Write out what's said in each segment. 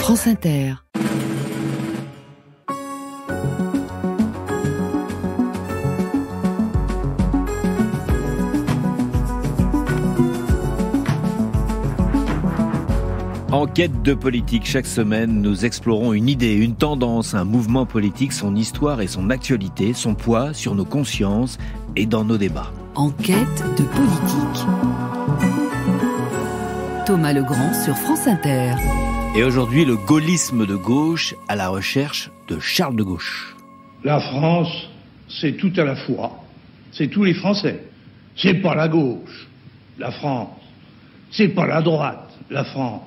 France Inter. En quête de politique, chaque semaine, nous explorons une idée, une tendance, un mouvement politique, son histoire et son actualité, son poids sur nos consciences et dans nos débats. En quête de politique. Thomas Legrand sur France Inter. Et aujourd'hui, le gaullisme de gauche à la recherche de Charles de Gauche. La France, c'est tout à la fois. C'est tous les Français. C'est pas la gauche, la France. C'est pas la droite, la France.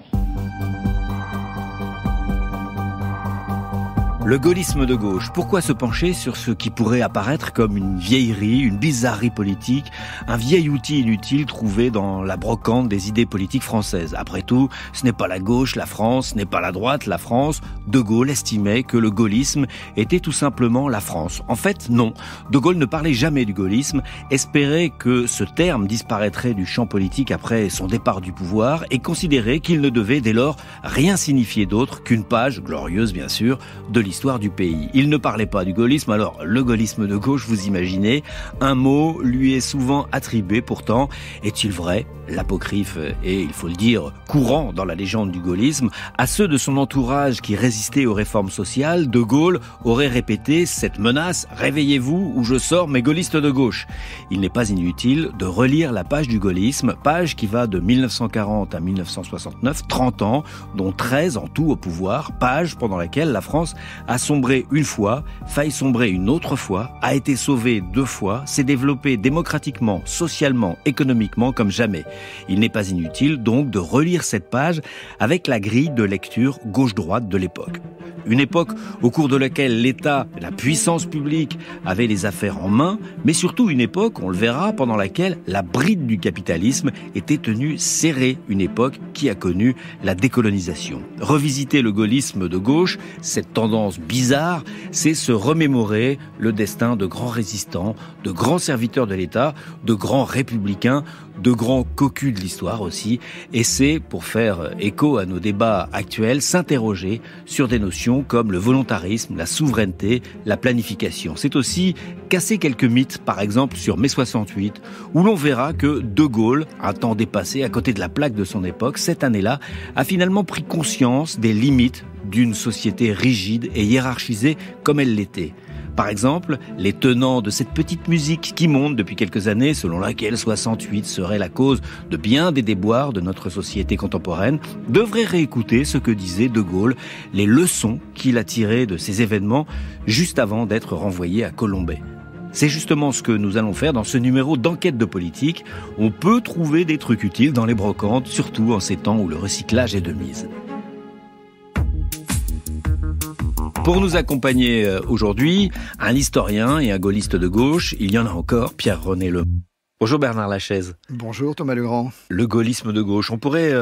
Le gaullisme de gauche, pourquoi se pencher sur ce qui pourrait apparaître comme une vieillerie, une bizarrerie politique, un vieil outil inutile trouvé dans la brocante des idées politiques françaises? Après tout, ce n'est pas la gauche, la France, ce n'est pas la droite, la France. De Gaulle estimait que le gaullisme était tout simplement la France. En fait, non. De Gaulle ne parlait jamais du gaullisme, espérait que ce terme disparaîtrait du champ politique après son départ du pouvoir et considérait qu'il ne devait dès lors rien signifier d'autre qu'une page, glorieuse bien sûr, de l'histoire du pays. Il ne parlait pas du gaullisme, alors le gaullisme de gauche, vous imaginez, un mot lui est souvent attribué, pourtant, est-il vrai, l'apocryphe est, il faut le dire, courant dans la légende du gaullisme, à ceux de son entourage qui résistaient aux réformes sociales, de Gaulle aurait répété cette menace « Réveillez-vous ou je sors mes gaullistes de gauche ». Il n'est pas inutile de relire la page du gaullisme, page qui va de 1940 à 1969, 30 ans, dont 13 en tout au pouvoir, page pendant laquelle la France a sombré une fois, failli sombrer une autre fois, a été sauvée 2 fois, s'est développée démocratiquement, socialement, économiquement comme jamais. Il n'est pas inutile donc de relire cette page avec la grille de lecture gauche-droite de l'époque. Une époque au cours de laquelle l'État, la puissance publique avait les affaires en main, mais surtout une époque, on le verra, pendant laquelle la bride du capitalisme était tenue serrée, une époque qui a connu la décolonisation. Revisiter le gaullisme de gauche, cette tendance bizarre, c'est se remémorer le destin de grands résistants, de grands serviteurs de l'État, de grands républicains, de grands cocus de l'histoire aussi, et c'est, pour faire écho à nos débats actuels, s'interroger sur des notions comme le volontarisme, la souveraineté, la planification. C'est aussi casser quelques mythes, par exemple sur mai 68, où l'on verra que De Gaulle, un temps dépassé à côté de la plaque de son époque, cette année-là, a finalement pris conscience des limites d'une société rigide et hiérarchisée comme elle l'était. Par exemple, les tenants de cette petite musique qui monte depuis quelques années, selon laquelle 68 serait la cause de bien des déboires de notre société contemporaine, devraient réécouter ce que disait De Gaulle, les leçons qu'il a tirées de ces événements juste avant d'être renvoyé à Colombey. C'est justement ce que nous allons faire dans ce numéro d'enquête de politique. On peut trouver des trucs utiles dans les brocantes, surtout en ces temps où le recyclage est de mise. Pour nous accompagner aujourd'hui, un historien et un gaulliste de gauche, il y en a encore, Pierre-René Lemont. Bonjour Bernard Lachaise. Bonjour Thomas Legrand. Le gaullisme de gauche, on pourrait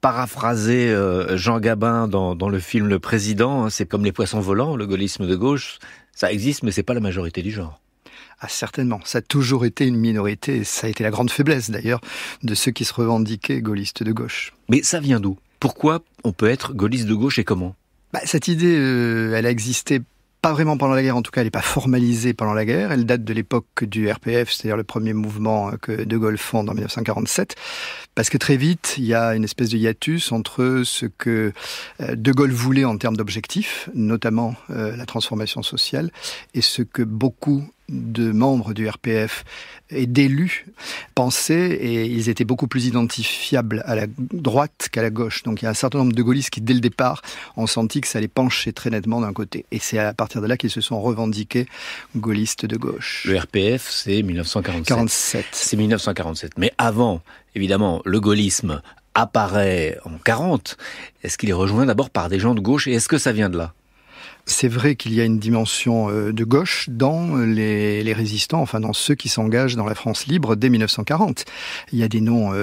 paraphraser Jean Gabin dans le film Le Président, c'est comme les poissons volants, le gaullisme de gauche, ça existe mais c'est pas la majorité du genre. Ah, certainement, ça a toujours été une minorité, ça a été la grande faiblesse d'ailleurs de ceux qui se revendiquaient gaullistes de gauche. Mais ça vient d'où ? Pourquoi on peut être gaulliste de gauche et comment ? Cette idée, elle a existé pas vraiment pendant la guerre, en tout cas elle n'est pas formalisée pendant la guerre, elle date de l'époque du RPF, c'est-à-dire le premier mouvement que De Gaulle fonde en 1947, parce que très vite il y a une espèce de hiatus entre ce que De Gaulle voulait en termes d'objectifs, notamment la transformation sociale, et ce que beaucoup de membres du RPF et d'élus pensaient, et ils étaient beaucoup plus identifiables à la droite qu'à la gauche. Donc il y a un certain nombre de gaullistes qui, dès le départ, ont senti que ça allait pencher très nettement d'un côté. Et c'est à partir de là qu'ils se sont revendiqués gaullistes de gauche. Le RPF, c'est 1947. 47. C'est 1947. Mais avant, évidemment, le gaullisme apparaît en 40. Est-ce qu'il est rejoint d'abord par des gens de gauche et est-ce que ça vient de là ? C'est vrai qu'il y a une dimension de gauche dans les résistants, enfin dans ceux qui s'engagent dans la France libre dès 1940. Il y a des noms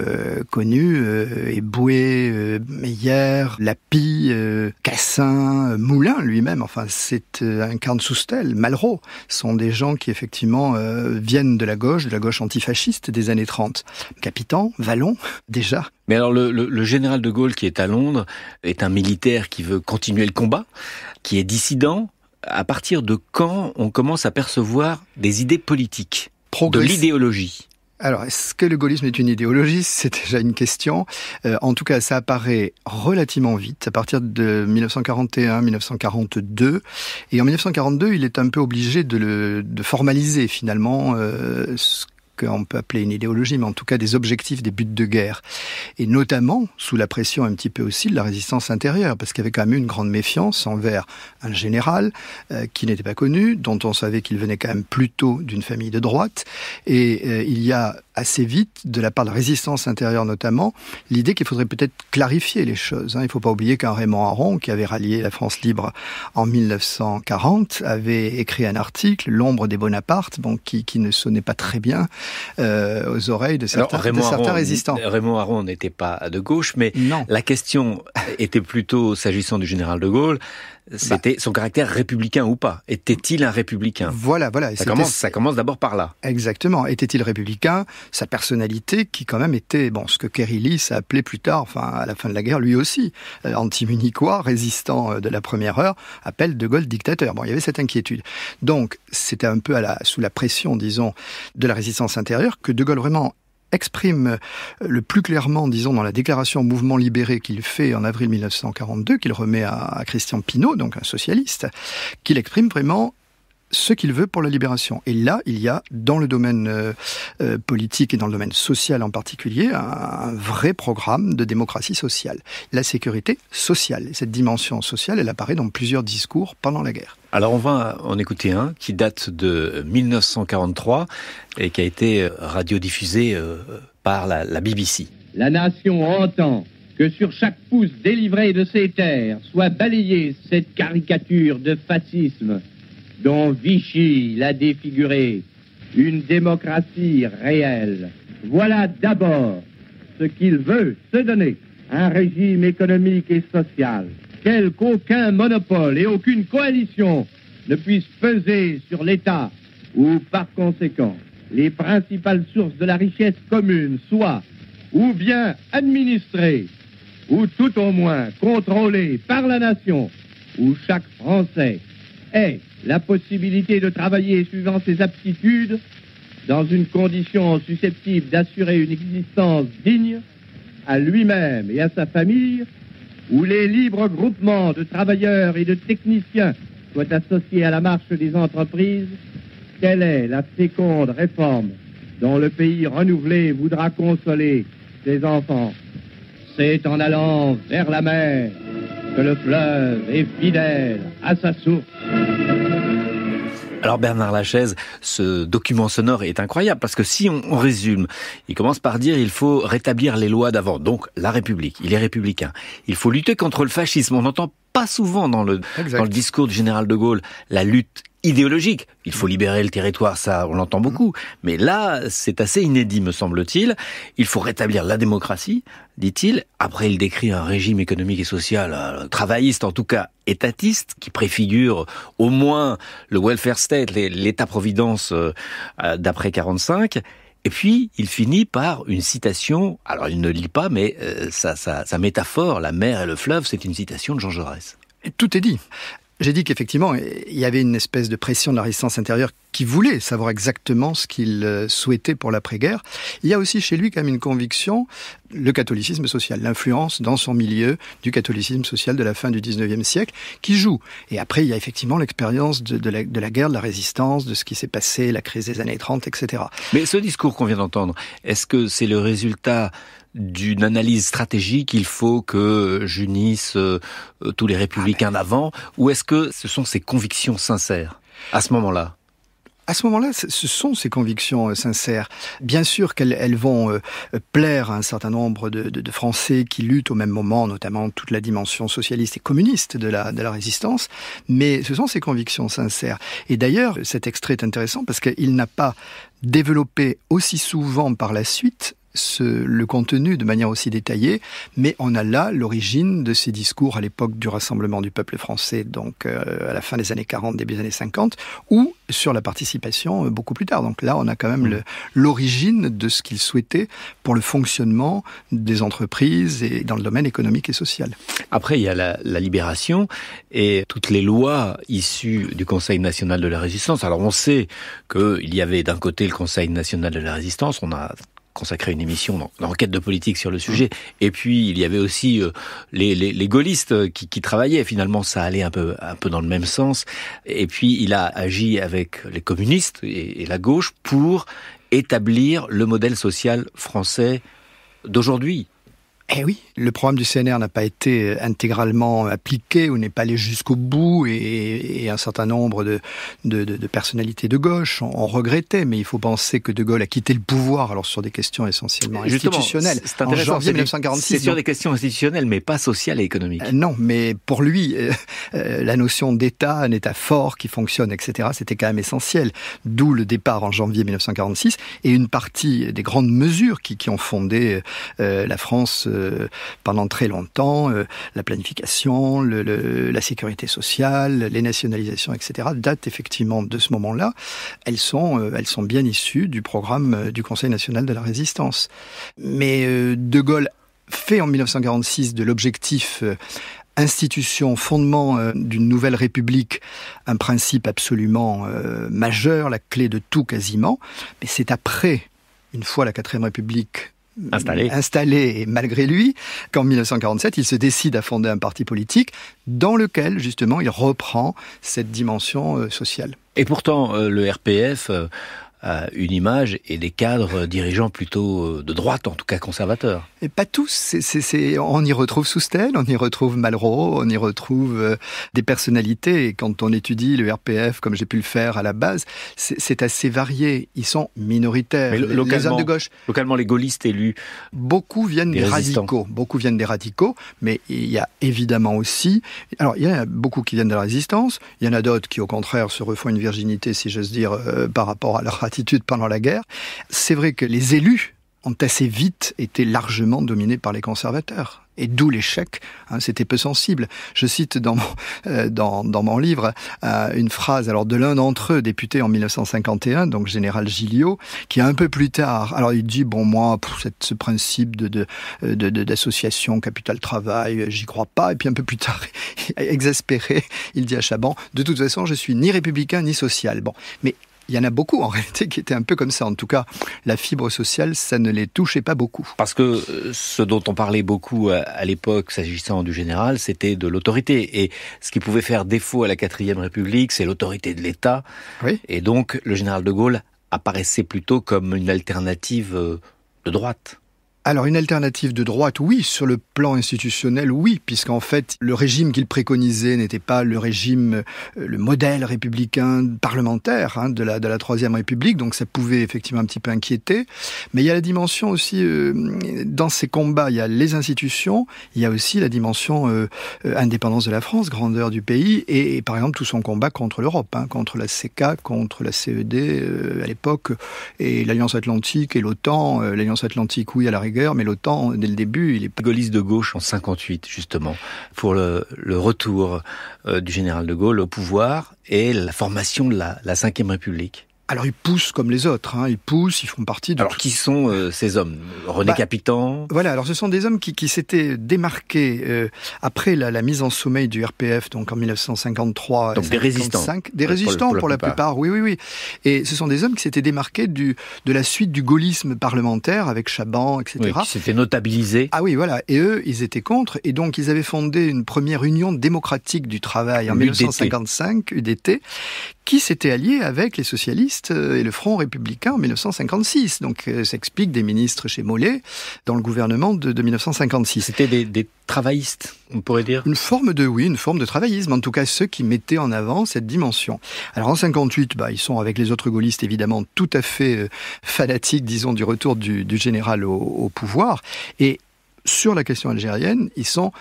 connus, Eboué, Meyer, Lapie, Cassin, Moulin lui-même, enfin c'est un Carnsustel, Malraux, sont des gens qui effectivement viennent de la gauche antifasciste des années 30. Capitan, Vallon, déjà, Mais alors le général de Gaulle qui est à Londres est un militaire qui veut continuer le combat, qui est dissident. À partir de quand on commence à percevoir des idées politiques, de l'idéologie? Alors, est-ce que le gaullisme est une idéologie? C'est déjà une question. En tout cas, ça apparaît relativement vite, à partir de 1941-1942. Et en 1942, il est un peu obligé de formaliser finalement ce qu'on peut appeler une idéologie, mais en tout cas des objectifs, des buts de guerre. Et notamment sous la pression un petit peu aussi de la résistance intérieure, parce qu'il y avait quand même une grande méfiance envers un général qui n'était pas connu, dont on savait qu'il venait quand même plutôt d'une famille de droite. Et il y a assez vite, de la part de la résistance intérieure notamment, l'idée qu'il faudrait peut-être clarifier les choses. Il ne faut pas oublier qu'un Raymond Aron, qui avait rallié la France libre en 1940, avait écrit un article, L'ombre des Bonaparte, qui ne sonnait pas très bien aux oreilles de certains résistants. Raymond Aron n'était pas de gauche, mais non. La question était plutôt, s'agissant du général de Gaulle, c'était son caractère républicain ou pas. Était-il un républicain? Voilà. Ça commence d'abord par là. Exactement. Était-il républicain? Sa personnalité, qui quand même était, ce que Kerry Lee a appelé plus tard, à la fin de la guerre, lui aussi, anti-munichois, résistant de la première heure, appelle de Gaulle dictateur. Il y avait cette inquiétude. Donc, c'était un peu sous la pression, disons, de la résistance intérieure que de Gaulle vraiment exprime le plus clairement, disons, dans la déclaration Mouvement libéré qu'il fait en avril 1942, qu'il remet à Christian Pineau, donc un socialiste, qu'il exprime vraiment ce qu'il veut pour la libération. Et là, il y a, dans le domaine politique et dans le domaine social en particulier, un vrai programme de démocratie sociale. La sécurité sociale. Cette dimension sociale, elle apparaît dans plusieurs discours pendant la guerre. Alors on va en écouter un qui date de 1943 et qui a été radiodiffusé par la BBC. La nation entend que sur chaque pouce délivré de ses terres soit balayée cette caricature de fascisme dont Vichy l'a défiguré, une démocratie réelle. Voilà d'abord ce qu'il veut se donner, un régime économique et social, tel qu'aucun monopole et aucune coalition ne puisse peser sur l'État, ou par conséquent, les principales sources de la richesse commune soient ou bien administrées, ou tout au moins contrôlées par la nation, où chaque Français ait la possibilité de travailler suivant ses aptitudes dans une condition susceptible d'assurer une existence digne à lui-même et à sa famille, où les libres groupements de travailleurs et de techniciens soient associés à la marche des entreprises, quelle est la féconde réforme dont le pays renouvelé voudra consoler ses enfants? C'est en allant vers la mer que le fleuve est fidèle à sa source. Alors Bernard Lachaise, ce document sonore est incroyable parce que si on résume, il commence par dire il faut rétablir les lois d'avant, donc la République, il est républicain. Il faut lutter contre le fascisme, on n'entend pas souvent dans le discours du général de Gaulle la lutte idéologique. Il faut libérer le territoire, ça on l'entend beaucoup, mais là c'est assez inédit me semble-t-il. Il faut rétablir la démocratie, dit-il. Après il décrit un régime économique et social travailliste, en tout cas étatiste, qui préfigure au moins le welfare state, l'État-providence d'après 45. Et puis, il finit par une citation, alors il ne lit pas, mais sa métaphore, la mer et le fleuve, c'est une citation de Jean Jaurès. Tout est dit. J'ai dit qu'effectivement, il y avait une espèce de pression de la résistance intérieure qui voulait savoir exactement ce qu'il souhaitait pour l'après-guerre. Il y a aussi chez lui quand même une conviction, le catholicisme social, l'influence dans son milieu du catholicisme social de la fin du 19e siècle qui joue. Et après, il y a effectivement l'expérience de la guerre, de la résistance, de ce qui s'est passé, la crise des années 30, etc. Mais ce discours qu'on vient d'entendre, est-ce que c'est le résultat d'une analyse stratégique, il faut que j'unisse tous les républicains d'avant, ou est-ce que ce sont ses convictions sincères à ce moment-là? À ce moment-là, ce sont ces convictions sincères. Bien sûr qu'elles vont plaire à un certain nombre de Français qui luttent au même moment, notamment toute la dimension socialiste et communiste de la résistance, mais ce sont ces convictions sincères. Et d'ailleurs, cet extrait est intéressant parce qu'il n'a pas développé aussi souvent par la suite le contenu de manière aussi détaillée, mais on a là l'origine de ces discours à l'époque du Rassemblement du peuple français, donc à la fin des années 40, début des années 50, ou sur la participation beaucoup plus tard. Donc là, on a quand même l'origine de ce qu'il souhaitait pour le fonctionnement des entreprises et dans le domaine économique et social. Après, il y a la libération et toutes les lois issues du Conseil national de la résistance. Alors on sait qu'il y avait d'un côté le Conseil national de la résistance, on a consacré une émission dans Enquête de politique sur le sujet. Et puis, il y avait aussi les gaullistes qui travaillaient. Finalement, ça allait un peu dans le même sens. Et puis, il a agi avec les communistes et la gauche pour établir le modèle social français d'aujourd'hui. Eh oui, le programme du CNR n'a pas été intégralement appliqué ou n'est pas allé jusqu'au bout et un certain nombre de personnalités de gauche ont regretté, mais il faut penser que De Gaulle a quitté le pouvoir alors sur des questions essentiellement institutionnelles. C'est intéressant, en janvier 1946. C'est sur des questions institutionnelles, mais pas sociales et économiques. Non, mais pour lui, la notion d'État, un État fort qui fonctionne, etc., c'était quand même essentiel. D'où le départ en janvier 1946 et une partie des grandes mesures qui ont fondé la France pendant très longtemps, la planification, la sécurité sociale, les nationalisations, etc., datent effectivement de ce moment-là. Elles sont bien issues du programme du Conseil national de la résistance. Mais De Gaulle fait en 1946 de l'objectif institution, fondement d'une nouvelle république, un principe absolument majeur, la clé de tout quasiment. Mais c'est après, une fois la 4e République installé et malgré lui, qu'en 1947, il se décide à fonder un parti politique dans lequel, justement, il reprend cette dimension sociale. Et pourtant, le RPF a une image et des cadres dirigeants plutôt de droite, en tout cas conservateurs. Et pas tous. On y retrouve Soustelle, on y retrouve Malraux, on y retrouve des personnalités. Et quand on étudie le RPF, comme j'ai pu le faire à la base, c'est assez varié. Ils sont minoritaires. Mais les hommes de gauche. Localement, les gaullistes élus. Beaucoup viennent des radicaux. Beaucoup viennent des radicaux. Mais il y a évidemment aussi. Alors, il y en a beaucoup qui viennent de la résistance. Il y en a d'autres qui, au contraire, se refont une virginité, si j'ose dire, par rapport à leur attitude pendant la guerre. C'est vrai que les élus ont assez vite été largement dominés par les conservateurs. Et d'où l'échec, c'était peu sensible. Je cite dans mon livre une phrase de l'un d'entre eux, député en 1951, donc général Gilliot, qui un peu plus tard, alors il dit, moi, ce principe d'association capital-travail, j'y crois pas, et puis un peu plus tard, exaspéré, il dit à Chaban, de toute façon, je suis ni républicain ni social. Mais il y en a beaucoup, en réalité, qui étaient un peu comme ça. En tout cas, la fibre sociale, ça ne les touchait pas beaucoup. Parce que ce dont on parlait beaucoup à l'époque, s'agissant du général, c'était de l'autorité. Et ce qui pouvait faire défaut à la 4e République, c'est l'autorité de l'État. Oui. Et donc, le général de Gaulle apparaissait plutôt comme une alternative de droite. Alors, une alternative de droite, oui, sur le plan institutionnel, oui, puisqu'en fait, le régime qu'il préconisait n'était pas le régime, le modèle républicain parlementaire de la 3e République, donc ça pouvait effectivement un petit peu inquiéter. Mais il y a la dimension aussi, dans ces combats, il y a les institutions, il y a aussi la dimension indépendance de la France, grandeur du pays, et par exemple tout son combat contre l'Europe, contre la CK, contre la CED à l'époque, et l'Alliance Atlantique et l'OTAN, l'Alliance Atlantique, oui, à la rigueur, mais l'OTAN, dès le début, il est pas gaulliste de gauche en 58, justement, pour le retour du général de Gaulle au pouvoir et la formation de la 5e République. Alors ils poussent comme les autres, ils poussent, ils font partie de... Alors qui sont ces hommes ? René Capitan ? Voilà, alors ce sont des hommes qui s'étaient démarqués après la mise en sommeil du RPF, donc en 1953. Donc des résistants. Des résistants pour la plupart, oui. Et ce sont des hommes qui s'étaient démarqués de la suite du gaullisme parlementaire avec Chaban, etc. Oui, qui s'étaient notabilisés. Ah oui, voilà. Et eux, ils étaient contre, et donc ils avaient fondé une première union démocratique du travail en 1955, UDT, qui s'était allié avec les socialistes et le Front républicain en 1956. Donc ça explique des ministres chez Mollet dans le gouvernement de 1956. C'était des travaillistes, on pourrait dire ? Une forme de travaillisme, en tout cas ceux qui mettaient en avant cette dimension. Alors en 58, ils sont avec les autres gaullistes évidemment tout à fait fanatiques, disons, du retour du général au pouvoir. Et sur la question algérienne, ils sont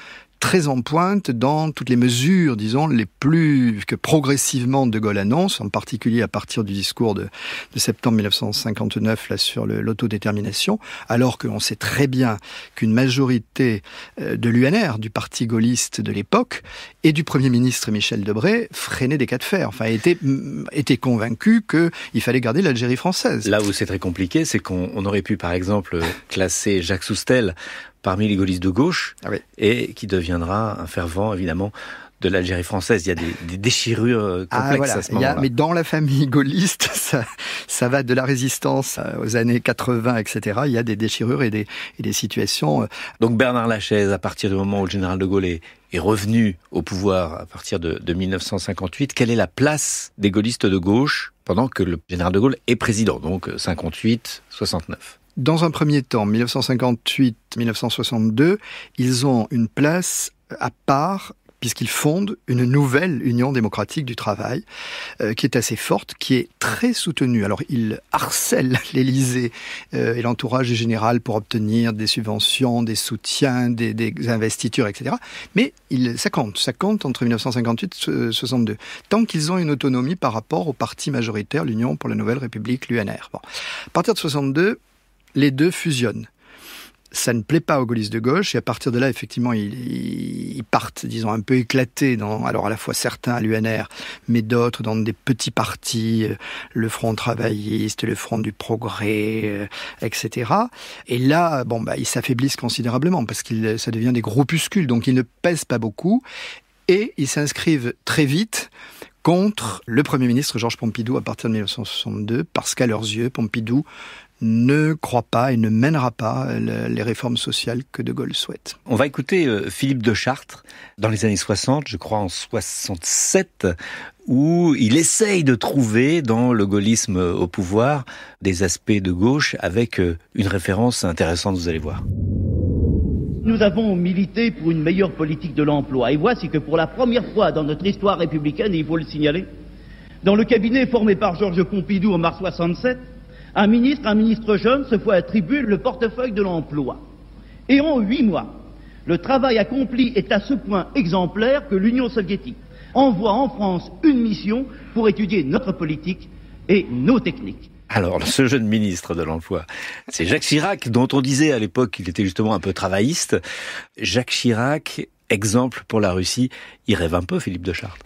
très en pointe dans toutes les mesures, disons, les plus que progressivement De Gaulle annonce, en particulier à partir du discours de septembre 1959 là, sur l'autodétermination, alors qu'on sait très bien qu'une majorité de l'UNR, du parti gaulliste de l'époque, et du Premier ministre Michel Debré freinaient des cas de fer, enfin étaient convaincus qu'il fallait garder l'Algérie française. Là où c'est très compliqué, c'est qu'on aurait pu par exemple classer Jacques Soustelle parmi les gaullistes de gauche, et qui deviendra un fervent, évidemment, de l'Algérie française. Il y a des déchirures complexes à ce moment-là. Mais dans la famille gaulliste, ça va de la résistance aux années 80, etc. Il y a des déchirures et des situations. Donc Bernard Lachaise, à partir du moment où le général de Gaulle est revenu au pouvoir à partir de 1958, quelle est la place des gaullistes de gauche pendant que le général de Gaulle est président, donc 58-69 ? Dans un premier temps, 1958-1962, ils ont une place à part puisqu'ils fondent une nouvelle Union démocratique du travail qui est assez forte, qui est très soutenue. Alors, ils harcèlent l'Élysée et l'entourage du général pour obtenir des subventions, des soutiens, des investitures, etc. Mais ça compte entre 1958 et 1962, tant qu'ils ont une autonomie par rapport au parti majoritaire, l'Union pour la Nouvelle République, l'UNR. Bon. À partir de 1962, les deux fusionnent. Ça ne plaît pas aux gaullistes de gauche, et à partir de là, effectivement, ils partent, disons, un peu éclatés, alors à la fois certains à l'UNR, mais d'autres dans des petits partis, le Front travailliste, le Front du progrès, etc. Et là, ils s'affaiblissent considérablement, parce que ça devient des groupuscules, donc ils ne pèsent pas beaucoup, et ils s'inscrivent très vite contre le Premier ministre Georges Pompidou à partir de 1962, parce qu'à leurs yeux, Pompidou ne croit pas et ne mènera pas les réformes sociales que De Gaulle souhaite. On va écouter Philippe de Chartres dans les années 60, je crois en 67, où il essaye de trouver dans le gaullisme au pouvoir des aspects de gauche avec une référence intéressante, vous allez voir. Nous avons milité pour une meilleure politique de l'emploi. Et voici que pour la première fois dans notre histoire républicaine, et il faut le signaler, dans le cabinet formé par Georges Pompidou en mars 67, un ministre jeune se voit attribuer le portefeuille de l'emploi. Et en 8 mois, le travail accompli est à ce point exemplaire que l'Union soviétique envoie en France une mission pour étudier notre politique et nos techniques. Alors, ce jeune ministre de l'Emploi, c'est Jacques Chirac, dont on disait à l'époque qu'il était justement un peu travailliste. Jacques Chirac, exemple pour la Russie, il rêve un peu, Philippe de Chartres.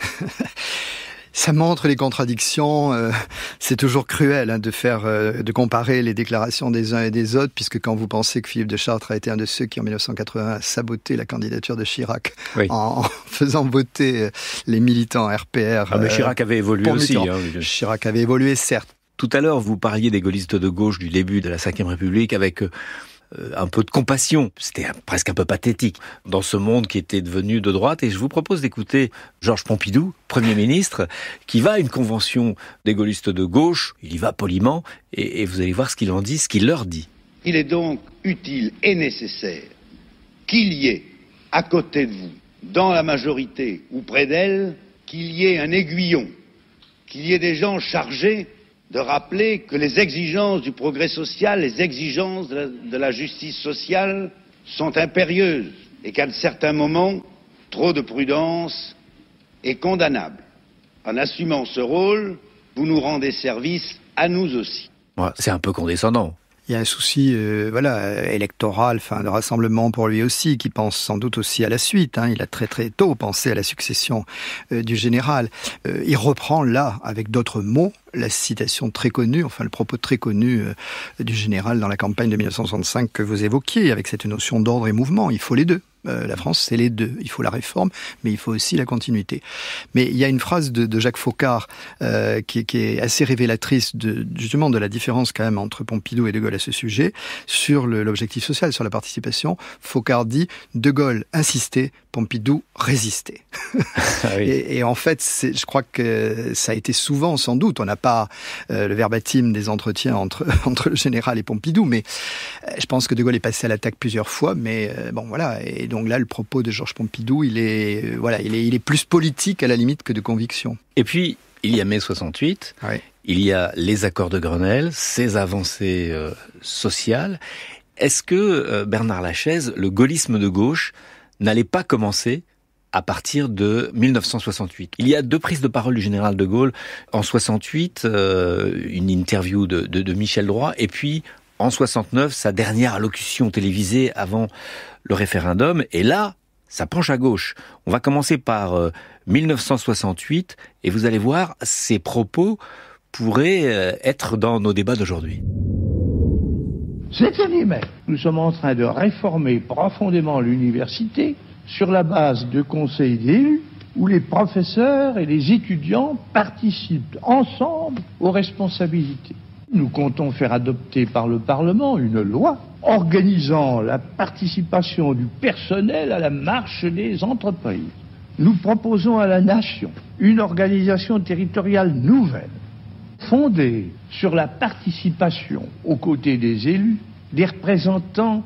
Ça montre les contradictions. C'est toujours cruel de comparer les déclarations des uns et des autres, puisque quand vous pensez que Philippe de Chartres a été un de ceux qui, en 1980, a saboté la candidature de Chirac en faisant voter les militants RPR. Mais Chirac avait évolué aussi. Chirac avait évolué, certes. Tout à l'heure, vous parliez des gaullistes de gauche du début de la Ve République avec un peu de compassion. C'était presque un peu pathétique dans ce monde qui était devenu de droite. Et je vous propose d'écouter Georges Pompidou, Premier ministre, qui va à une convention des gaullistes de gauche. Il y va poliment et vous allez voir ce qu'il en dit, ce qu'il leur dit. Il est donc utile et nécessaire qu'il y ait à côté de vous, dans la majorité ou près d'elle, qu'il y ait un aiguillon, qu'il y ait des gens chargés de rappeler que les exigences du progrès social, les exigences de la justice sociale sont impérieuses et qu'à certains moments, trop de prudence est condamnable. En assumant ce rôle, vous nous rendez service à nous aussi. Ouais, c'est un peu condescendant. Il y a un souci électoral, de rassemblement pour lui aussi, qui pense sans doute aussi à la suite. Il a très très tôt pensé à la succession du général. Il reprend là, avec d'autres mots, la citation très connue, le propos très connu du général dans la campagne de 1965 que vous évoquiez, avec cette notion d'ordre et mouvement. Il faut les deux. La France, c'est les deux. Il faut la réforme, mais il faut aussi la continuité. Mais il y a une phrase de Jacques Faucard qui est assez révélatrice justement de la différence quand même entre Pompidou et De Gaulle à ce sujet, sur l'objectif social, sur la participation. Faucard dit « De Gaulle insistait, Pompidou résistait ». Et en fait, je crois que ça a été souvent, sans doute, on n'a pas le verbatim des entretiens entre le général et Pompidou, mais je pense que De Gaulle est passé à l'attaque plusieurs fois, mais et donc là, le propos de Georges Pompidou, il est plus politique à la limite que de conviction. Et puis, il y a mai 68, il y a les accords de Grenelle, ces avancées sociales. Est-ce que Bernard Lachaise, le gaullisme de gauche, n'allait pas commencer à partir de 1968. Il y a 2 prises de parole du général de Gaulle. En 68, une interview de Michel Droit, et puis en 69, sa dernière allocution télévisée avant le référendum. Et là, ça penche à gauche. On va commencer par 1968, et vous allez voir, ces propos pourraient être dans nos débats d'aujourd'hui. Cette année même, nous sommes en train de réformer profondément l'université sur la base de conseils d'élus où les professeurs et les étudiants participent ensemble aux responsabilités. Nous comptons faire adopter par le Parlement une loi organisant la participation du personnel à la marche des entreprises. Nous proposons à la nation une organisation territoriale nouvelle, fondée sur la participation aux côtés des élus, des représentants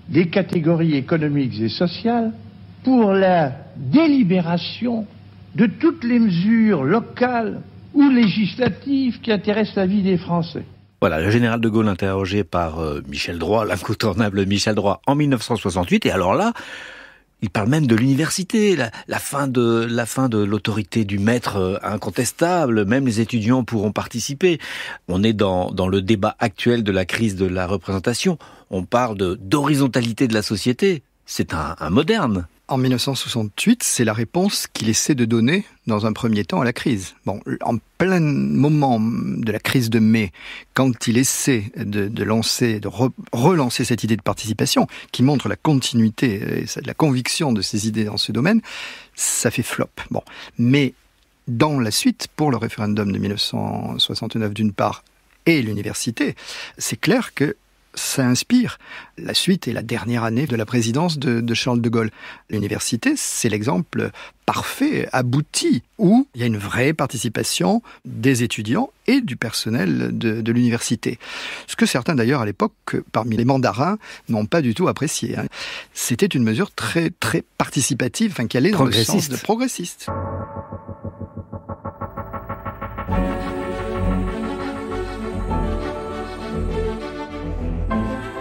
des catégories économiques et sociales, pour la délibération de toutes les mesures locales ou législatives qui intéressent la vie des Français. Voilà, le général de Gaulle interrogé par Michel Droit, l'incontournable Michel Droit, en 1968. Et alors là, il parle même de l'université, la fin de l'autorité du maître incontestable. Même les étudiants pourront participer. On est dans le débat actuel de la crise de la représentation. On parle d'horizontalité de la société. C'est un moderne. En 1968, c'est la réponse qu'il essaie de donner dans un premier temps à la crise. Bon, en plein moment de la crise de mai, quand il essaie de relancer cette idée de participation, qui montre la continuité et la conviction de ses idées dans ce domaine, ça fait flop. Bon, mais dans la suite, pour le référendum de 1969 d'une part et l'université, c'est clair que ça inspire la suite et la dernière année de la présidence de Charles de Gaulle. L'université, c'est l'exemple parfait, abouti, où il y a une vraie participation des étudiants et du personnel de l'université. Ce que certains d'ailleurs à l'époque, parmi les mandarins, n'ont pas du tout apprécié. C'était une mesure très, très participative, qui allait dans le sens de progressiste.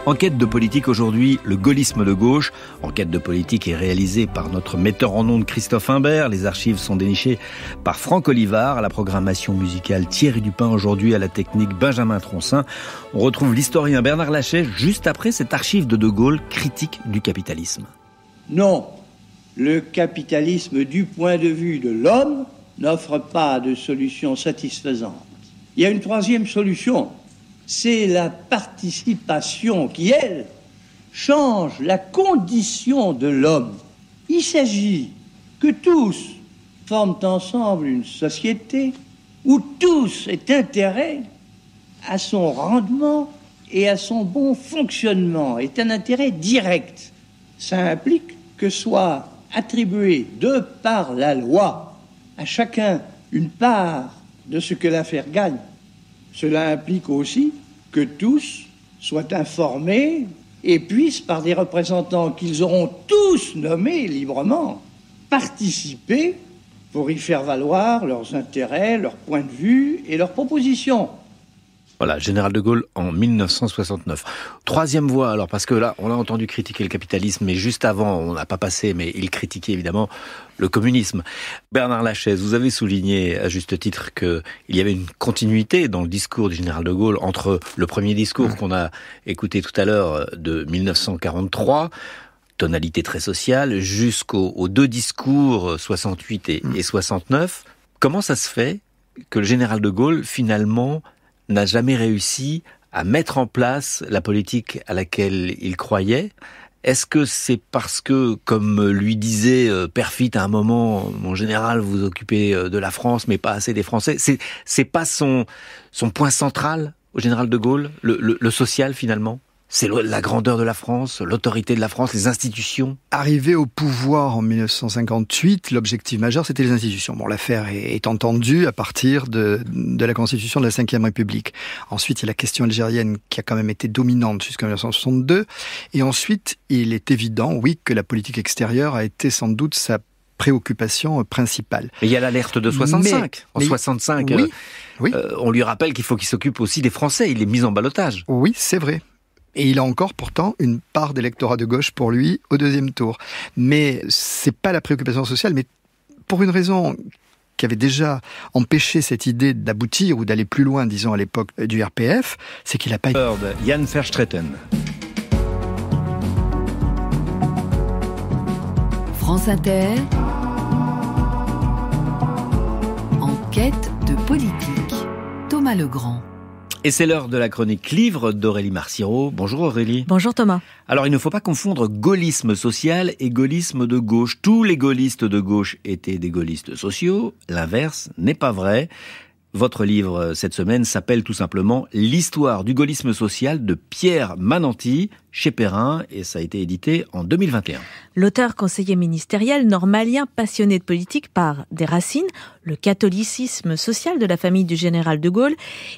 Enquête de politique aujourd'hui, le gaullisme de gauche. Enquête de politique est réalisée par notre metteur en ondes Christophe Imbert. Les archives sont dénichées par Franck Olivard, à la programmation musicale Thierry Dupin, aujourd'hui à la technique Benjamin Troncin. On retrouve l'historien Bernard Lachais juste après cette archive de Gaulle, critique du capitalisme. Non, le capitalisme du point de vue de l'homme n'offre pas de solution satisfaisante. Il y a une troisième solution. C'est la participation qui, elle, change la condition de l'homme. Il s'agit que tous forment ensemble une société où tous aient intérêt à son rendement et à son bon fonctionnement, est un intérêt direct. Ça implique que soit attribué de par la loi à chacun une part de ce que l'affaire gagne. Cela implique aussi que tous soient informés et puissent, par des représentants qu'ils auront tous nommés librement, participer pour y faire valoir leurs intérêts, leurs points de vue et leurs propositions. Voilà, général de Gaulle en 1969. Troisième voie, alors, parce que là, on a entendu critiquer le capitalisme, mais juste avant, on n'a pas passé, mais il critiquait évidemment le communisme. Bernard Lachais, vous avez souligné à juste titre qu'il y avait une continuité dans le discours du général de Gaulle entre le premier discours qu'on a écouté tout à l'heure de 1943, tonalité très sociale, jusqu'aux 2 discours 68 et 69. Comment ça se fait que le général de Gaulle, finalement, n'a jamais réussi à mettre en place la politique à laquelle il croyait? Est-ce que c'est parce que, comme lui disait Perfit à un moment, mon général, vous occupez de la France, mais pas assez des Français? C'est pas son point central au général de Gaulle, le social finalement? C'est la grandeur de la France, l'autorité de la France, les institutions. Arrivé au pouvoir en 1958, l'objectif majeur, c'était les institutions. Bon, l'affaire est entendue à partir de la constitution de la Ve République. Ensuite, il y a la question algérienne qui a quand même été dominante jusqu'en 1962. Et ensuite, il est évident, oui, que la politique extérieure a été sans doute sa préoccupation principale. Mais il y a l'alerte de 65. En 65, oui. On lui rappelle qu'il faut qu'il s'occupe aussi des Français. Il est mis en ballottage. Oui, c'est vrai. Et il a encore pourtant une part d'électorat de gauche pour lui au deuxième tour. Mais c'est pas la préoccupation sociale, mais pour une raison qui avait déjà empêché cette idée d'aboutir ou d'aller plus loin, disons à l'époque du RPF, c'est qu'il n'a pas... Jan Verstraeten. France Inter, enquête de politique. Thomas Legrand. Et c'est l'heure de la chronique livre d'Aurélie Marciro. Bonjour Aurélie. Bonjour Thomas. Alors il ne faut pas confondre gaullisme social et gaullisme de gauche. Tous les gaullistes de gauche étaient des gaullistes sociaux. L'inverse n'est pas vrai. Votre livre cette semaine s'appelle tout simplement « L'histoire du gaullisme social » de Pierre Mananti, chez Perrin, et ça a été édité en 2021. L'auteur conseiller ministériel normalien passionné de politique par des racines, le catholicisme social de la famille du général de Gaulle.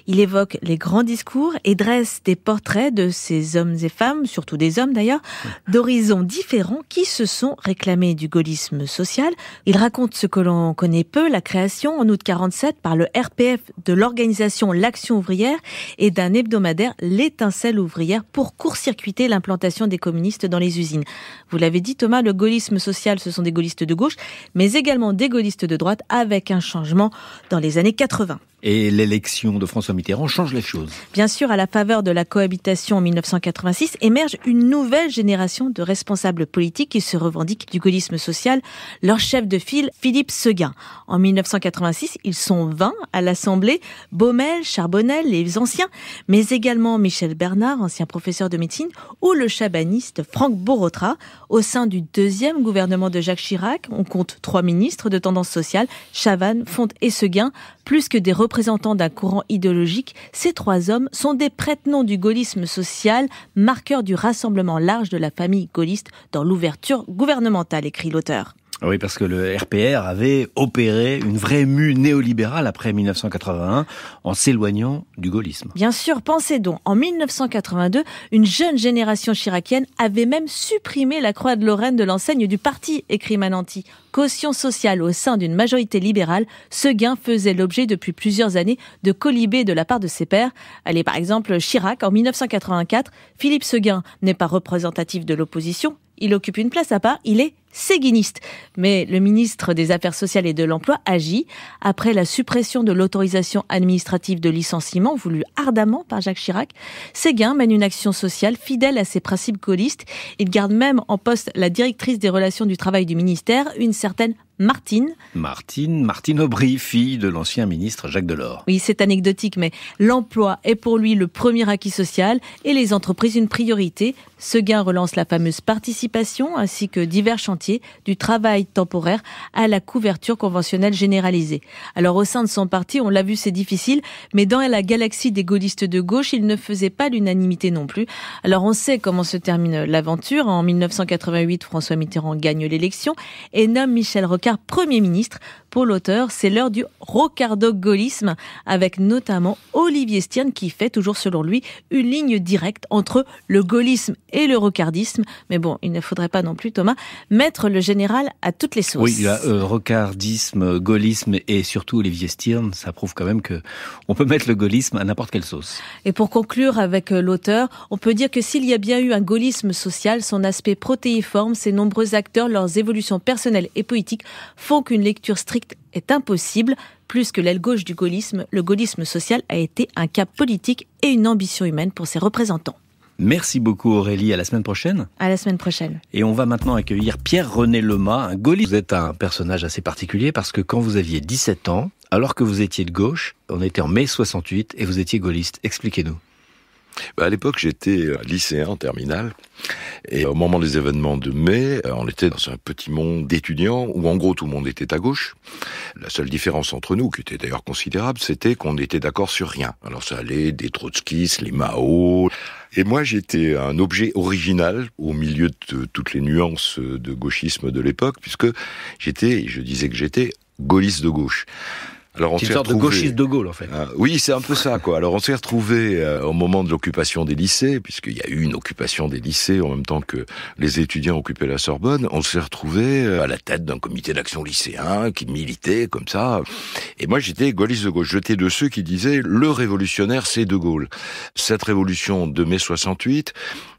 Il évoque les grands discours et dresse des portraits de ces hommes et femmes, surtout des hommes d'ailleurs, d'horizons différents qui se sont réclamés du gaullisme social. Il raconte ce que l'on connaît peu, la création en août 1947 par le RPF de l'organisation L'Action ouvrière et d'un hebdomadaire L'Étincelle ouvrière pour court-circuiter l'implantation des communistes dans les usines. Vous l'avez dit Thomas, le gaullisme social, ce sont des gaullistes de gauche, mais également des gaullistes de droite avec un changement dans les années 80. Et l'élection de François Mitterrand change les choses. Bien sûr, à la faveur de la cohabitation en 1986, émerge une nouvelle génération de responsables politiques qui se revendiquent du gaullisme social. Leur chef de file, Philippe Séguin. En 1986, ils sont 20 à l'Assemblée. Baumel, Charbonnel, les anciens, mais également Michel Bernard, ancien professeur de médecine, ou le chabaniste Franck Borotra. Au sein du deuxième gouvernement de Jacques Chirac, on compte 3 ministres de tendance sociale, Chavannes, Font et Séguin, plus que des représentants d'un courant idéologique. Ces 3 hommes sont des prête-noms du gaullisme social, marqueurs du rassemblement large de la famille gaulliste dans l'ouverture gouvernementale, écrit l'auteur. Oui, parce que le RPR avait opéré une vraie mue néolibérale après 1981 en s'éloignant du gaullisme. Bien sûr, pensez donc, en 1982, une jeune génération chiracienne avait même supprimé la croix de Lorraine de l'enseigne du parti, écrit Mananti. Caution sociale au sein d'une majorité libérale, Séguin faisait l'objet depuis plusieurs années de colibés de la part de ses pairs. Allez, par exemple, Chirac, en 1984, Philippe Séguin n'est pas représentatif de l'opposition. Il occupe une place à part, il est séguiniste. Mais le ministre des Affaires sociales et de l'Emploi agit. Après la suppression de l'autorisation administrative de licenciement voulue ardemment par Jacques Chirac, Séguin mène une action sociale fidèle à ses principes gaullistes. Il garde même en poste la directrice des relations du travail du ministère, une certaine Martine Aubry, fille de l'ancien ministre Jacques Delors. Oui, c'est anecdotique, mais l'emploi est pour lui le premier acquis social et les entreprises une priorité. Séguin relance la fameuse participation ainsi que divers chantiers, du travail temporaire à la couverture conventionnelle généralisée. Alors au sein de son parti, on l'a vu, c'est difficile, mais dans la galaxie des gaullistes de gauche, il ne faisait pas l'unanimité non plus. Alors on sait comment se termine l'aventure. En 1988, François Mitterrand gagne l'élection et nomme Michel Rocard Premier ministre. Pour l'auteur, c'est l'heure du rocardo-gaullisme, avec notamment Olivier Stern qui fait, toujours selon lui, une ligne directe entre le gaullisme et le rocardisme. Mais bon, il ne faudrait pas non plus, Thomas, mettre le général à toutes les sauces. Oui, il y a rocardisme, gaullisme et surtout Olivier Stern, ça prouve quand même que on peut mettre le gaullisme à n'importe quelle sauce. Et pour conclure avec l'auteur, on peut dire que s'il y a bien eu un gaullisme social, son aspect protéiforme, ses nombreux acteurs, leurs évolutions personnelles et politiques font qu'une lecture stricte est impossible. Plus que l'aile gauche du gaullisme, le gaullisme social a été un cap politique et une ambition humaine pour ses représentants. Merci beaucoup Aurélie, à la semaine prochaine. À la semaine prochaine. Et on va maintenant accueillir Pierre-René Lemas, un gaulliste. Vous êtes un personnage assez particulier parce que quand vous aviez 17 ans, alors que vous étiez de gauche, on était en mai 68 et vous étiez gaulliste. Expliquez-nous. À l'époque, j'étais lycéen en terminale. Et au moment des événements de mai, on était dans un petit monde d'étudiants où en gros tout le monde était à gauche. La seule différence entre nous, qui était d'ailleurs considérable, c'était qu'on était d'accord sur rien. Alors ça allait des trotskistes, les Mao. Et moi j'étais un objet original au milieu de toutes les nuances de gauchisme de l'époque, puisque je disais que j'étais gaulliste de gauche. Alors c'est une sorte de gauchiste de Gaulle, en fait. Oui, c'est un peu ça, quoi. Alors on s'est retrouvés au moment de l'occupation des lycées, puisqu'il y a eu une occupation des lycées en même temps que les étudiants occupaient la Sorbonne. On s'est retrouvés à la tête d'un comité d'action lycéen qui militait comme ça. Et moi, j'étais gaulliste de gauche. J'étais de ceux qui disaient le révolutionnaire, c'est De Gaulle. Cette révolution de mai 68,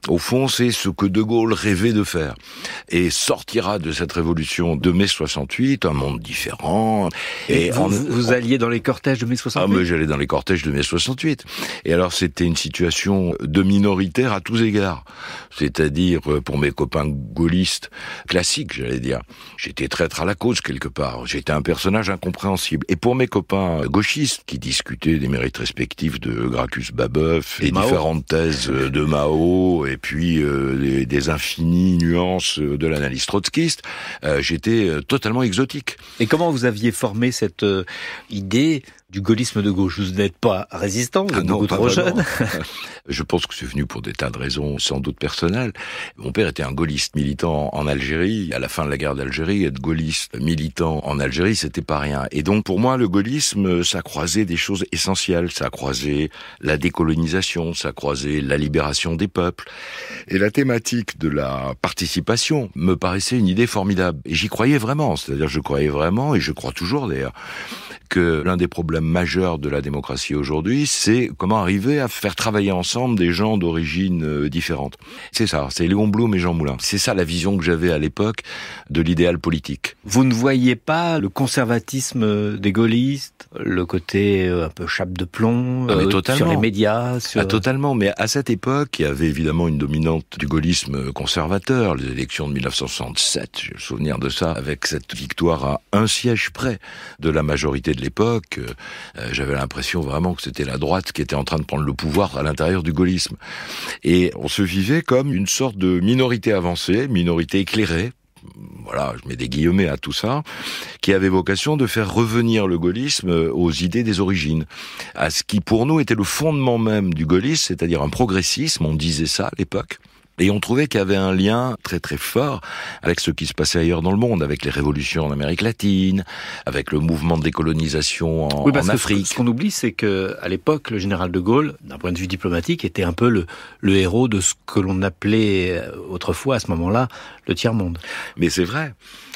au fond, c'est ce que De Gaulle rêvait de faire. Et sortira de cette révolution de mai 68 un monde différent. Et vous alliez dans les cortèges de mai 68 ? Ah, mais j'allais dans les cortèges de mai 68. Et alors, c'était une situation de minoritaire à tous égards. C'est-à-dire, pour mes copains gaullistes classiques, j'allais dire, j'étais traître à la cause quelque part. J'étais un personnage incompréhensible. Et pour mes copains gauchistes, qui discutaient des mérites respectifs de Gracchus Babeuf et différentes thèses de Mao, et puis des infinies nuances de l'analyse trotskiste, j'étais totalement exotique. Et comment vous aviez formé cette idée du gaullisme de gauche? Vous n'êtes pas résistant, vous êtes beaucoup trop jeune. Je pense que c'est venu pour des tas de raisons, sans doute personnelles. Mon père était un gaulliste militant en Algérie. À la fin de la guerre d'Algérie, être gaulliste militant en Algérie, c'était pas rien. Et donc, pour moi, le gaullisme, ça croisait des choses essentielles. Ça croisait la décolonisation, ça croisait la libération des peuples. Et la thématique de la participation me paraissait une idée formidable. Et j'y croyais vraiment. C'est-à-dire, je croyais vraiment, et je crois toujours d'ailleurs, que l'un des problèmes majeurs de la démocratie aujourd'hui, c'est comment arriver à faire travailler ensemble des gens d'origine différentes. C'est ça, c'est Léon Blum et Jean Moulin. C'est ça la vision que j'avais à l'époque de l'idéal politique. Vous ne voyez pas le conservatisme des gaullistes, le côté un peu chape de plomb sur les médias Totalement, mais à cette époque, il y avait évidemment une dominante du gaullisme conservateur. Les élections de 1967, j'ai le souvenir de ça, avec cette victoire à un siège près de la majorité de l'époque, j'avais l'impression vraiment que c'était la droite qui était en train de prendre le pouvoir à l'intérieur du gaullisme. Et on se vivait comme une sorte de minorité avancée, minorité éclairée, voilà, je mets des guillemets à tout ça, qui avait vocation de faire revenir le gaullisme aux idées des origines, à ce qui pour nous était le fondement même du gaullisme, c'est-à-dire un progressisme, on disait ça à l'époque. Et on trouvait qu'il y avait un lien très très fort avec ce qui se passait ailleurs dans le monde, avec les révolutions en Amérique latine, avec le mouvement de décolonisation en Afrique. Ce qu'on oublie, c'est que à l'époque, le général de Gaulle, d'un point de vue diplomatique, était un peu le héros de ce que l'on appelait autrefois, à ce moment-là, le tiers-monde. Mais c'est vrai.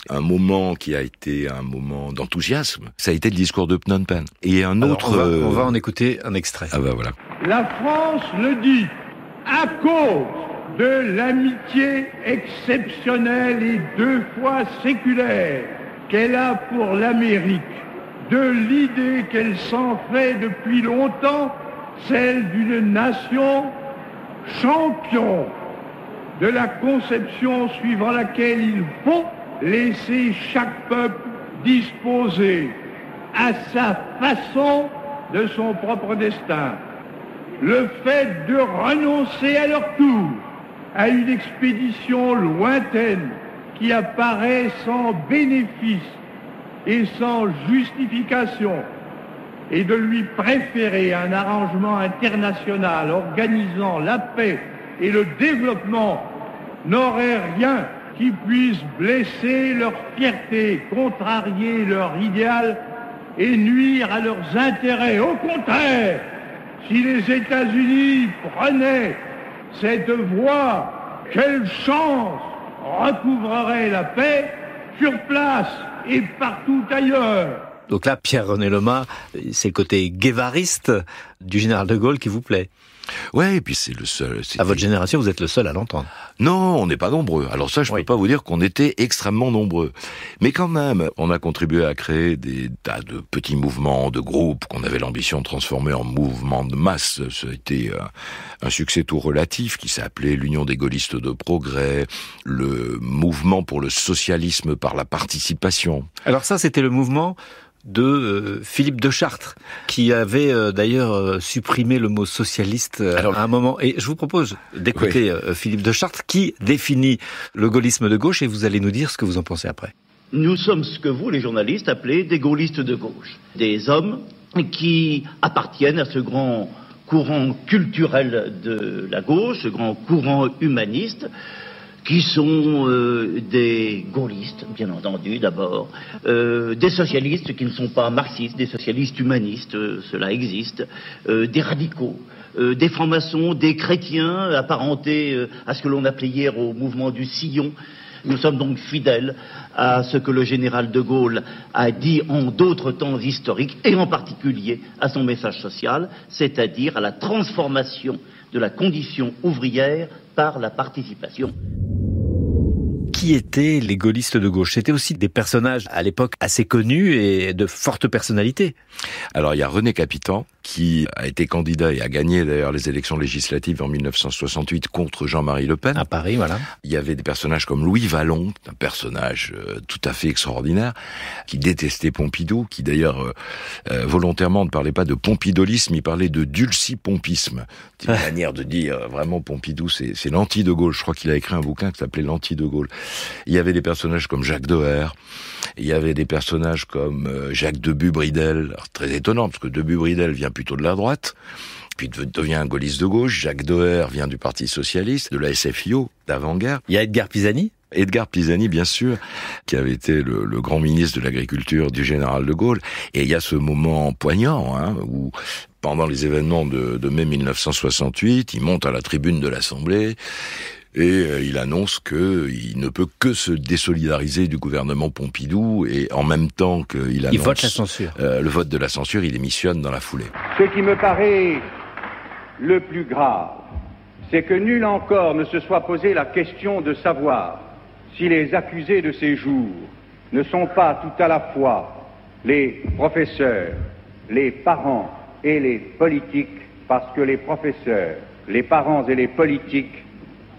Un moment qui a été un moment d'enthousiasme, ça a été le discours de Phnom Penh. Et un autre... On va en écouter un extrait. Ah ben voilà. La France le dit à cause de l'amitié exceptionnelle et 2 fois séculaire qu'elle a pour l'Amérique, de l'idée qu'elle s'en fait depuis longtemps, celle d'une nation champion, de la conception suivant laquelle il faut laisser chaque peuple disposer à sa façon de son propre destin. Le fait de renoncer à leur tour à une expédition lointaine qui apparaît sans bénéfice et sans justification, et de lui préférer un arrangement international organisant la paix et le développement n'aurait rien qui puisse blesser leur fierté, contrarier leur idéal et nuire à leurs intérêts. Au contraire, si les États-Unis prenaient cette voie, quelle chance recouvrerait la paix sur place et partout ailleurs. Donc là, Pierre-René Lemas, c'est le côté guévariste du général de Gaulle qui vous plaît. Ouais, et puis c'est le seul... À votre génération, vous êtes le seul à l'entendre. Non, on n'est pas nombreux. Alors ça, je peux pas vous dire qu'on était extrêmement nombreux. Mais quand même, on a contribué à créer des tas de petits mouvements, de groupes qu'on avait l'ambition de transformer en mouvements de masse. Ça a été un succès tout relatif qui s'appelait l'Union des gaullistes de progrès, le mouvement pour le socialisme par la participation. Alors ça, c'était le mouvement de Philippe de Chartres, qui avait d'ailleurs supprimé le mot socialiste à un moment. Et je vous propose d'écouter Philippe de Chartres, qui définit le gaullisme de gauche, et vous allez nous dire ce que vous en pensez après. Nous sommes ce que vous, les journalistes, appelez des gaullistes de gauche. Des hommes qui appartiennent à ce grand courant culturel de la gauche, ce grand courant humaniste, qui sont des gaullistes, bien entendu, d'abord, des socialistes qui ne sont pas marxistes, des socialistes humanistes, cela existe, des radicaux, des francs-maçons, des chrétiens apparentés à ce que l'on appelait hier au mouvement du Sillon. Nous sommes donc fidèles à ce que le général de Gaulle a dit en d'autres temps historiques, et en particulier à son message social, c'est-à-dire à la transformation de la condition ouvrière par la participation. Qui étaient les gaullistes de gauche? C'était aussi des personnages à l'époque assez connus et de fortes personnalités. Alors il y a René Capitan, qui a été candidat et a gagné d'ailleurs les élections législatives en 1968 contre Jean-Marie Le Pen. À Paris, voilà. Il y avait des personnages comme Louis Vallon, un personnage tout à fait extraordinaire, qui détestait Pompidou, qui d'ailleurs volontairement ne parlait pas de pompidolisme, il parlait de dulcipompisme. C'est une manière de dire vraiment Pompidou, c'est l'anti-de Gaulle. Je crois qu'il a écrit un bouquin qui s'appelait l'anti-de Gaulle. Il y avait des personnages comme Jacques Deher, il y avait des personnages comme Jacques Debut-Bridel. Alors, très étonnant, parce que Debut-Bridel vient plutôt de la droite, puis devient un gaulliste de gauche. Jacques Deher vient du Parti Socialiste, de la SFIO, d'avant-guerre. Il y a Edgar Pisani. Edgar Pisani, bien sûr, qui avait été le grand ministre de l'Agriculture du général de Gaulle. Et il y a ce moment poignant, où pendant les événements de mai 1968, il monte à la tribune de l'Assemblée, et il annonce qu'il ne peut que se désolidariser du gouvernement Pompidou, et en même temps qu'il annonce... Il vote la censure. Le vote de la censure, il démissionne dans la foulée. Ce qui me paraît le plus grave, c'est que nul encore ne se soit posé la question de savoir si les accusés de ces jours ne sont pas tout à la fois les professeurs, les parents et les politiques, parce que les professeurs, les parents et les politiques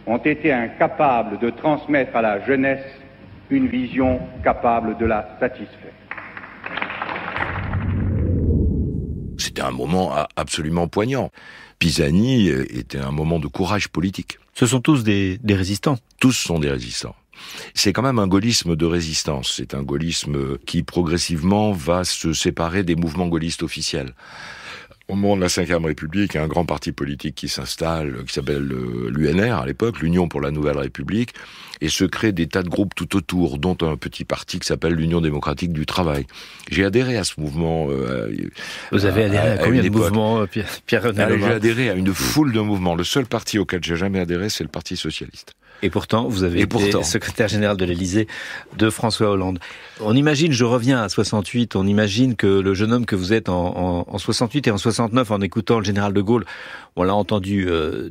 ont été incapables de transmettre à la jeunesse une vision capable de la satisfaire. C'était un moment absolument poignant. Pisani était un moment de courage politique. Ce sont tous des résistants. Tous sont des résistants. C'est quand même un gaullisme de résistance. C'est un gaullisme qui progressivement va se séparer des mouvements gaullistes officiels. Au moment de la Ve République, il y a un grand parti politique qui s'installe, qui s'appelle l'UNR à l'époque, l'Union pour la Nouvelle République, et se créent des tas de groupes tout autour, dont un petit parti qui s'appelle l'Union démocratique du travail. J'ai adhéré à ce mouvement. Vous avez adhéré à combien de mouvements, Pierre-René Lebrun? J'ai adhéré à une foule de mouvements. Le seul parti auquel j'ai jamais adhéré, c'est le Parti socialiste. Et pourtant, vous avez été secrétaire général de l'Élysée de François Hollande. On imagine, je reviens à 68, on imagine que le jeune homme que vous êtes en 68 et en 69, en écoutant le général de Gaulle, on l'a entendu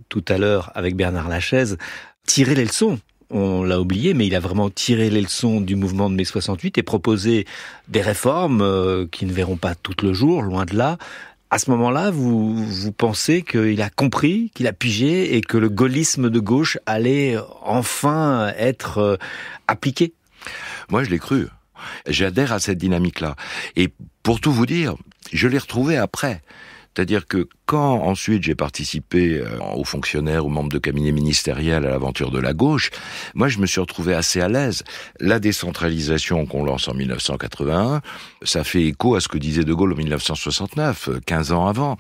tout à l'heure avec Bernard Lachaise, tirer les leçons. On l'a oublié, mais il a vraiment tiré les leçons du mouvement de mai 68 et proposé des réformes qui ne verront pas tout le jour, loin de là. À ce moment-là, vous pensez qu'il a compris, qu'il a pigé et que le gaullisme de gauche allait enfin être appliqué? Moi, je l'ai cru. J'adhère à cette dynamique-là. Et pour tout vous dire, je l'ai retrouvé après. C'est-à-dire que quand ensuite j'ai participé aux fonctionnaires, aux membres de cabinet ministériel à l'aventure de la gauche, moi je me suis retrouvé assez à l'aise. La décentralisation qu'on lance en 1981, ça fait écho à ce que disait De Gaulle en 1969, 15 ans avant.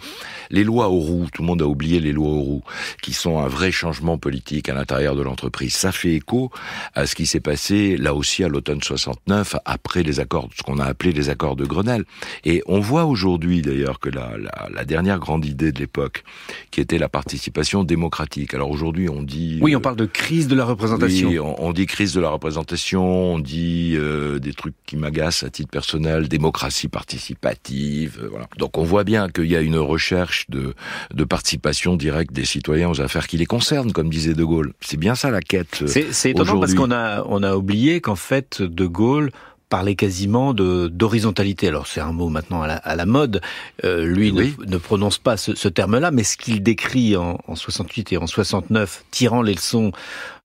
Les lois Auroux, tout le monde a oublié les lois Auroux, qui sont un vrai changement politique à l'intérieur de l'entreprise. Ça fait écho à ce qui s'est passé là aussi à l'automne 69, après les accords, ce qu'on a appelé les accords de Grenelle. Et on voit aujourd'hui d'ailleurs que la dernière grande idée de l'époque, qui était la participation démocratique. Alors aujourd'hui, on dit... Oui, on parle de crise de la représentation. Oui, on dit crise de la représentation, on dit des trucs qui m'agacent à titre personnel, démocratie participative, voilà. Donc on voit bien qu'il y a une recherche de participation directe des citoyens aux affaires qui les concernent, comme disait De Gaulle. C'est bien ça la quête. C'est étonnant parce qu'on a oublié qu'en fait, De Gaulle parlait quasiment d'horizontalité. Alors c'est un mot maintenant à la mode. Lui oui. ne prononce pas ce terme-là, mais ce qu'il décrit en 68 et en 69, tirant les leçons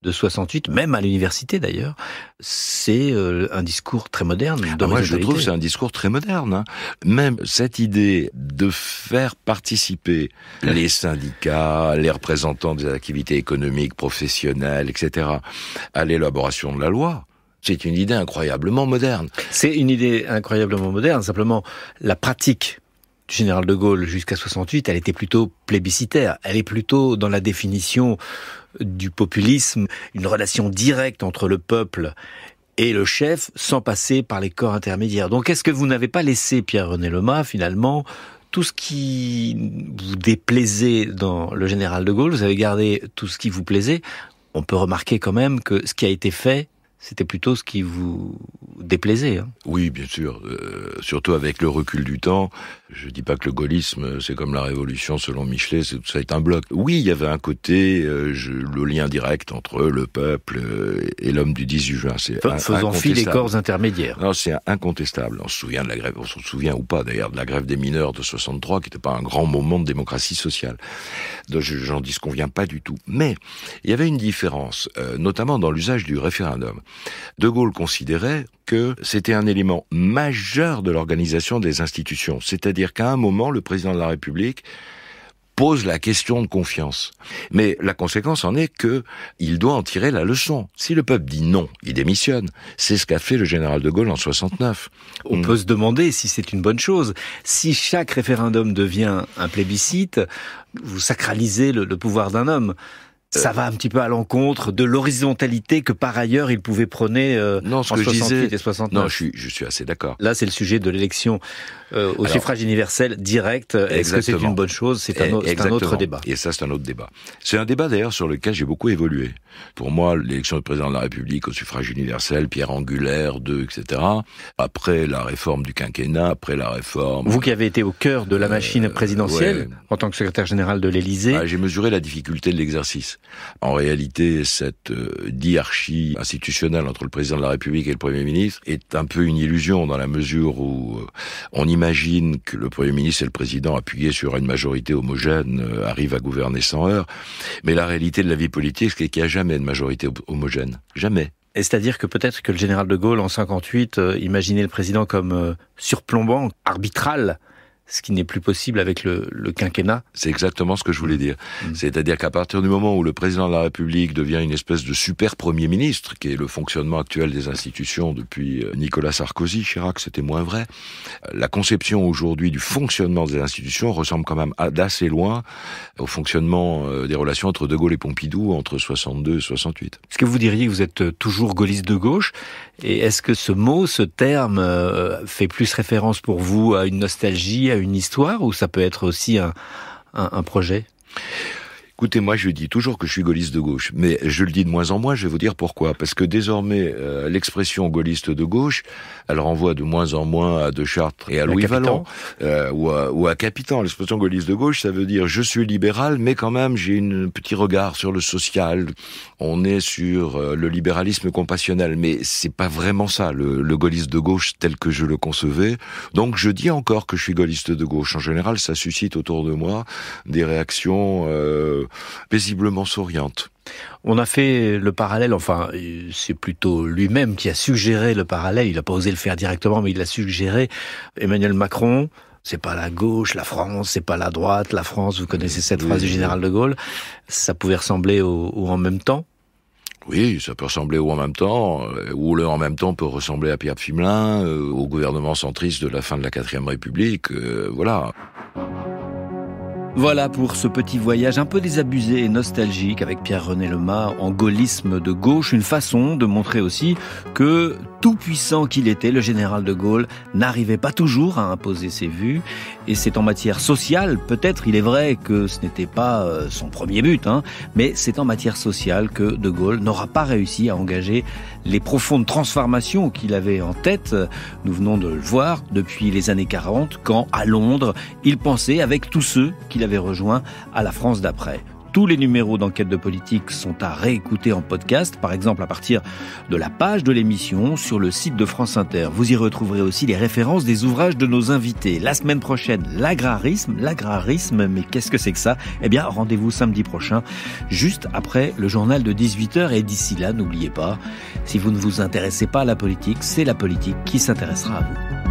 de 68, même à l'université d'ailleurs, c'est un discours très moderne. Moi je trouve que c'est un discours très moderne. Hein. Même cette idée de faire participer les syndicats, les représentants des activités économiques, professionnelles, etc., à l'élaboration de la loi, c'est une idée incroyablement moderne. C'est une idée incroyablement moderne, simplement la pratique du général de Gaulle jusqu'à 68, elle était plutôt plébiscitaire. Elle est plutôt dans la définition du populisme, une relation directe entre le peuple et le chef, sans passer par les corps intermédiaires. Donc est-ce que vous n'avez pas laissé Pierre-René Lemas, finalement, tout ce qui vous déplaisait dans le général de Gaulle, vous avez gardé tout ce qui vous plaisait? On peut remarquer quand même que ce qui a été fait, c'était plutôt ce qui vous déplaisait. Hein. Oui, bien sûr. Surtout avec le recul du temps. Je dis pas que le gaullisme, c'est comme la Révolution selon Michelet, tout ça est un bloc. Oui, il y avait un côté, le lien direct entre le peuple et l'homme du 18 juin. C'est faisant fi des corps intermédiaires. Non, c'est incontestable. On se souvient de la grève, on se souvient ou pas d'ailleurs de la grève des mineurs de 63, qui n'était pas un grand moment de démocratie sociale. Donc j'en disconviens pas du tout. Mais il y avait une différence, notamment dans l'usage du référendum. De Gaulle considérait que c'était un élément majeur de l'organisation des institutions. C'est-à-dire qu'à un moment, le président de la République pose la question de confiance. Mais la conséquence en est que il doit en tirer la leçon. Si le peuple dit non, il démissionne. C'est ce qu'a fait le général de Gaulle en 69. On peut se demander si c'est une bonne chose. Si chaque référendum devient un plébiscite, vous sacralisez le pouvoir d'un homme. Ça va un petit peu à l'encontre de l'horizontalité que par ailleurs il pouvait prôner en 68 et 69. Non, je suis assez d'accord. Là, c'est le sujet de l'élection au suffrage universel direct. Est-ce que c'est une bonne chose? C'est un autre débat. Et ça, c'est un autre débat. C'est un débat d'ailleurs sur lequel j'ai beaucoup évolué. Pour moi, l'élection du président de la République au suffrage universel, pierre angulaire, etc. Après la réforme du quinquennat, après la réforme... Vous qui avez été au cœur de la machine présidentielle, en tant que secrétaire général de l'Élysée... J'ai mesuré la difficulté de l'exercice. En réalité, cette diarchie institutionnelle entre le président de la République et le Premier ministre est un peu une illusion dans la mesure où on imagine que le Premier ministre et le président, appuyés sur une majorité homogène, arrivent à gouverner sans heurts. Mais la réalité de la vie politique, c'est qu'il n'y a jamais de majorité homogène. Jamais. Et c'est-à-dire que peut-être que le général de Gaulle, en 58, imaginait le président comme surplombant, arbitral, ce qui n'est plus possible avec le quinquennat. C'est exactement ce que je voulais dire. C'est-à-dire qu'à partir du moment où le président de la République devient une espèce de super Premier ministre, qui est le fonctionnement actuel des institutions depuis Nicolas Sarkozy, Chirac, c'était moins vrai, la conception aujourd'hui du fonctionnement des institutions ressemble quand même d'assez loin au fonctionnement des relations entre De Gaulle et Pompidou entre 62 et 68. Est-ce que vous diriez que vous êtes toujours gaulliste de gauche? Et est-ce que ce mot, ce terme, fait plus référence pour vous à une nostalgie, à une histoire, ou ça peut être aussi un projet? Écoutez, moi je dis toujours que je suis gaulliste de gauche, mais je le dis de moins en moins, je vais vous dire pourquoi. Parce que désormais, l'expression gaulliste de gauche, elle renvoie de moins en moins à De Chartres et à Louis Vallon, ou à Capitan. L'expression gaulliste de gauche, ça veut dire je suis libéral, mais quand même j'ai un petit regard sur le social. On est sur le libéralisme compassionnel, mais c'est pas vraiment ça, le gaulliste de gauche tel que je le concevais. Donc je dis encore que je suis gaulliste de gauche. En général, ça suscite autour de moi des réactions paisiblement souriante. On a fait le parallèle, enfin, c'est plutôt lui-même qui a suggéré le parallèle, il n'a pas osé le faire directement, mais il l'a suggéré. Emmanuel Macron, c'est pas la gauche, la France, c'est pas la droite, la France, vous connaissez cette phrase du général de Gaulle, ça pouvait ressembler au en même temps? Oui, ça peut ressembler au en même temps, ou le en même temps peut ressembler à Pierre Pfimelin, au gouvernement centriste de la fin de la 4e République, voilà. Voilà pour ce petit voyage un peu désabusé et nostalgique avec Pierre-René Lemas en gaullisme de gauche, une façon de montrer aussi que tout puissant qu'il était, le général de Gaulle n'arrivait pas toujours à imposer ses vues, et c'est en matière sociale, peut-être il est vrai que ce n'était pas son premier but, mais c'est en matière sociale que de Gaulle n'aura pas réussi à engager les profondes transformations qu'il avait en tête. Nous venons de le voir depuis les années 40, quand à Londres, il pensait avec tous ceux qu'il avait rejoints à la France d'après. Tous les numéros d'Enquête de politique sont à réécouter en podcast, par exemple à partir de la page de l'émission sur le site de France Inter. Vous y retrouverez aussi les références des ouvrages de nos invités. La semaine prochaine, l'agrarisme, mais qu'est-ce que c'est que ça? Eh bien, rendez-vous samedi prochain, juste après le journal de 18h. Et d'ici là, n'oubliez pas, si vous ne vous intéressez pas à la politique, c'est la politique qui s'intéressera à vous.